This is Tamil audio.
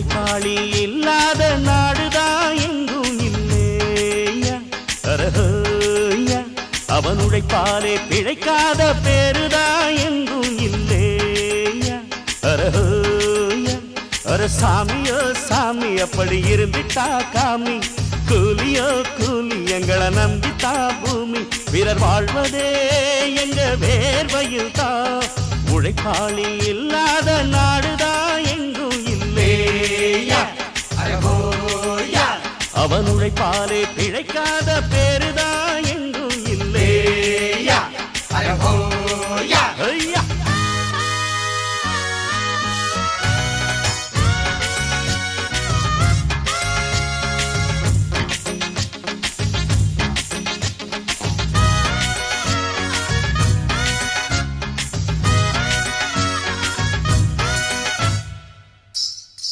உழைப்பாளி இல்லாத நாடுதான் எங்கும் இல்லையா அரஹோயா அவன் உழைப்பாலே பிழைக்காத பேருதான் எங்கும் இல்லையா அரஹோயா அர சாமியோ சாமி அப்படி இருந்துட்டா காமி கூலியோ கூலி எங்களை நம்பித்தா பூமி பிறர் வாழ்வதே எங்க வேர்வையில் தான் உழைப்பாளி இல்லாத நாடுதான் எங்கும் இல்லையா அவன் உழைப்பாலே பிழைக்காத பேருதான்